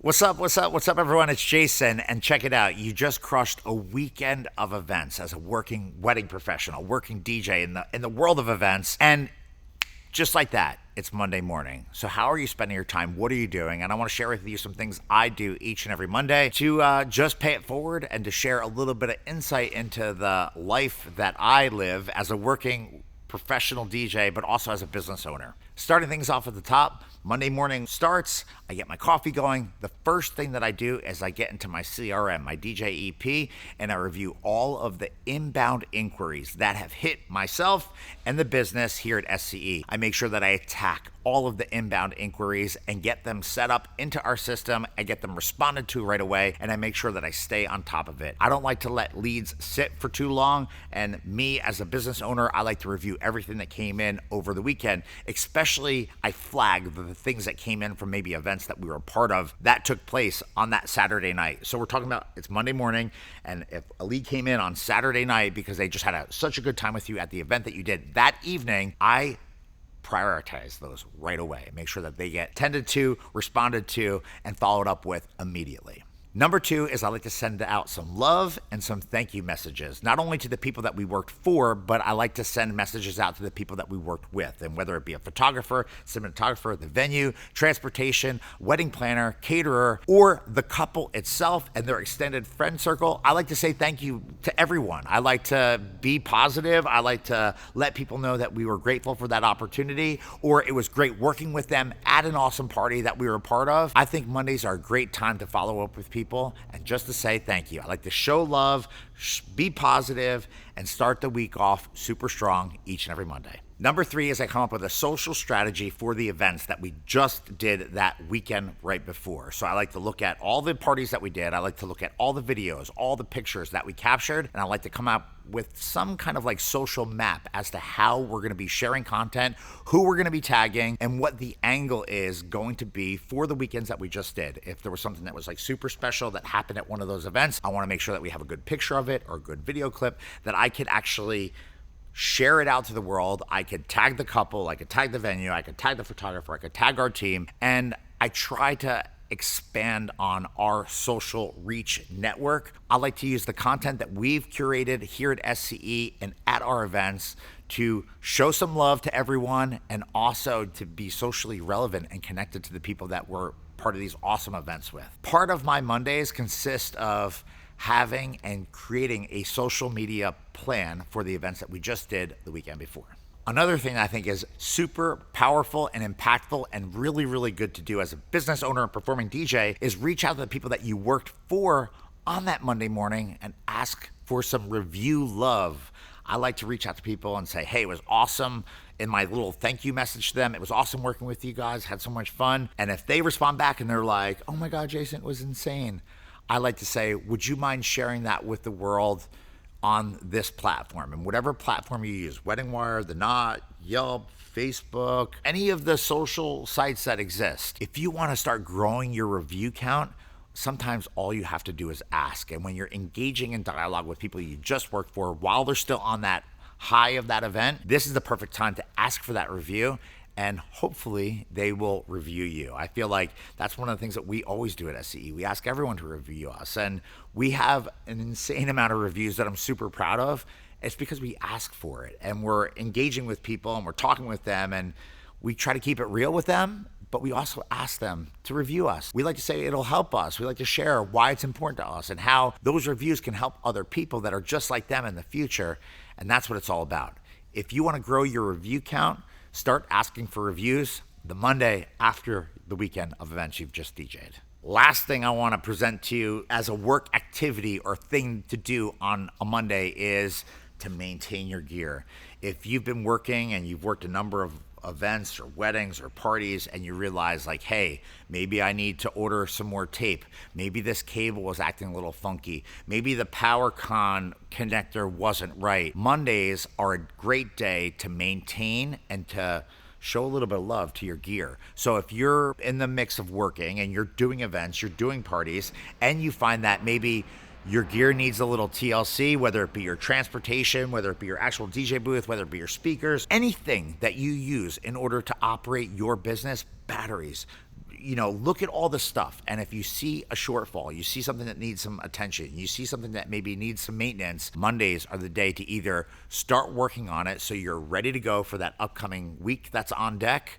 What's up? What's up? What's up, everyone? It's Jason, and check it out. You just crushed a weekend of events as a working wedding professional, working DJ in the world of events, and just like that, it's Monday morning. So how are you spending your time? What are you doing? And I want to share with you some things I do each and every Monday to just pay it forward and to share a little bit of insight into the life that I live as a working professional DJ, but also as a business owner. Starting things off at the top, Monday morning starts, I get my coffee going. The first thing that I do is I get into my CRM, my DJ EP, and I review all of the inbound inquiries that have hit myself and the business here at SCE. I make sure that I attack all of the inbound inquiries and get them set up into our system and get them responded to right away, and I make sure that I stay on top of it. I don't like to let leads sit for too long, and me as a business owner, I like to review everything that came in over the weekend, especially I flag the things that came in from maybe events that we were a part of that took place on that Saturday night. So we're talking about it's Monday morning, and if a lead came in on Saturday night because they just had such a good time with you at the event that you did that evening, I prioritize those right away. Make sure that they get tended to, responded to, and followed up with immediately. Number two is I like to send out some love and some thank you messages, not only to the people that we worked for, but I like to send messages out to the people that we worked with. And whether it be a photographer, cinematographer, the venue, transportation, wedding planner, caterer, or the couple itself and their extended friend circle, I like to say thank you to everyone. I like to be positive. I like to let people know that we were grateful for that opportunity, or it was great working with them at an awesome party that we were a part of. I think Mondays are a great time to follow up with people and just to say thank you. I like to show love, be positive, and start the week off super strong each and every Monday. Number three is I come up with a social strategy for the events that we just did that weekend right before. So I like to look at all the parties that we did. I like to look at all the videos, all the pictures that we captured, and I like to come up with some kind of like social map as to how we're going to be sharing content, who we're going to be tagging, and what the angle is going to be for the weekends that we just did. If there was something that was like super special that happened at one of those events, I want to make sure that we have a good picture of it or a good video clip that I could actually share it out to the world. I could tag the couple, I could tag the venue, I could tag the photographer, I could tag our team, and I try to expand on our social reach network. I like to use the content that we've curated here at SCE and at our events to show some love to everyone and also to be socially relevant and connected to the people that we're part of these awesome events with. Part of my Mondays consist of having and creating a social media plan for the events that we just did the weekend before. Another thing I think is super powerful and impactful and really, really good to do as a business owner and performing DJ is reach out to the people that you worked for on that Monday morning and ask for some review love. I like to reach out to people and say, hey, it was awesome in my little thank you message to them. It was awesome working with you guys, had so much fun. And if they respond back and they're like, oh my God, Jason, it was insane, I like to say, would you mind sharing that with the world on this platform? And whatever platform you use, Wedding Wire, The Knot, Yelp, Facebook, any of the social sites that exist. If you want to start growing your review count, sometimes all you have to do is ask. And when you're engaging in dialogue with people you just worked for while they're still on that high of that event, this is the perfect time to ask for that review, and hopefully they will review you. I feel like that's one of the things that we always do at SCE. We ask everyone to review us, and we have an insane amount of reviews that I'm super proud of. It's because we ask for it, and we're engaging with people, and we're talking with them, and we try to keep it real with them, but we also ask them to review us. We like to say it'll help us. We like to share why it's important to us and how those reviews can help other people that are just like them in the future, and that's what it's all about. If you want to grow your review count, start asking for reviews the Monday after the weekend of events you've just DJ'd. Last thing I want to present to you as a work activity or thing to do on a Monday is to maintain your gear. If you've been working and you've worked a number of events or weddings or parties and you realize like, hey, maybe I need to order some more tape. Maybe this cable was acting a little funky. Maybe the power con connector wasn't right. Mondays are a great day to maintain and to show a little bit of love to your gear. So if you're in the mix of working and you're doing events, you're doing parties, and you find that maybe your gear needs a little TLC, whether it be your transportation, whether it be your actual DJ booth, whether it be your speakers, anything that you use in order to operate your business, batteries, look at all the stuff. And if you see a shortfall, you see something that needs some attention, you see something that maybe needs some maintenance, Mondays are the day to either start working on it so you're ready to go for that upcoming week that's on deck,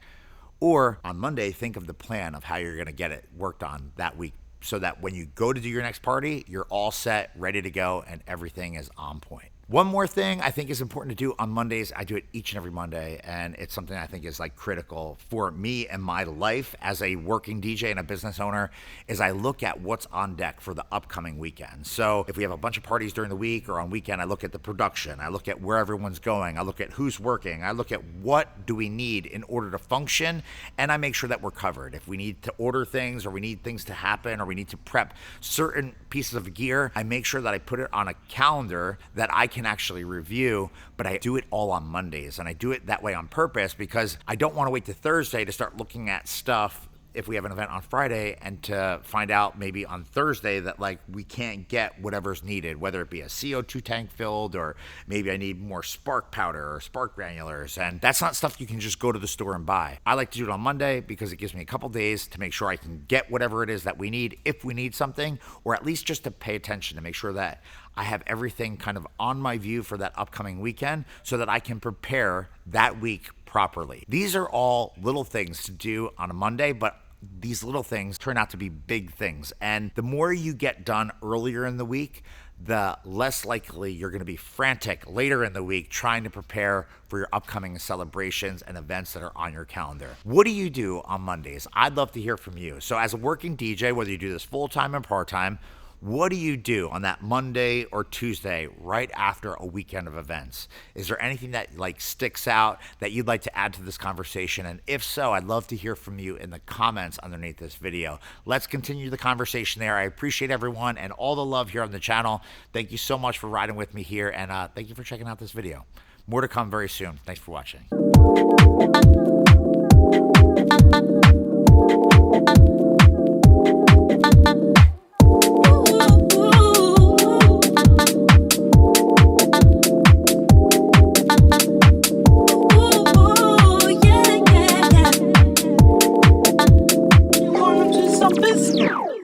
or on Monday, think of the plan of how you're going to get it worked on that week so that when you go to do your next party, you're all set, ready to go, and everything is on point. One more thing I think is important to do on Mondays. I do it each and every Monday, and it's something I think is like critical for me and my life as a working DJ and a business owner, is I look at what's on deck for the upcoming weekend. So if we have a bunch of parties during the week or on weekend, I look at the production, I look at where everyone's going, I look at who's working, I look at what do we need in order to function, and I make sure that we're covered. If we need to order things or we need things to happen or we need to prep certain pieces of gear, I make sure that I put it on a calendar that I can actually review, but I do it all on Mondays, and I do it that way on purpose because I don't want to wait to Thursday to start looking at stuff if we have an event on Friday and to find out maybe on Thursday that like we can't get whatever's needed, whether it be a CO2 tank filled or maybe I need more spark powder or spark granulars. And that's not stuff you can just go to the store and buy. I like to do it on Monday because it gives me a couple days to make sure I can get whatever it is that we need if we need something, or at least just to pay attention to make sure that I have everything kind of on my view for that upcoming weekend so that I can prepare that week properly. These are all little things to do on a Monday, but these little things turn out to be big things. And the more you get done earlier in the week, the less likely you're going to be frantic later in the week trying to prepare for your upcoming celebrations and events that are on your calendar. What do you do on Mondays? I'd love to hear from you. So as a working DJ, whether you do this full-time or part-time, what do you do on that Monday or Tuesday right after a weekend of events? Is there anything that like sticks out that you'd like to add to this conversation? And if so, I'd love to hear from you in the comments underneath this video. Let's continue the conversation there. I appreciate everyone and all the love here on the channel. Thank you so much for riding with me here, and thank you for checking out this video. More to come very soon. Thanks for watching.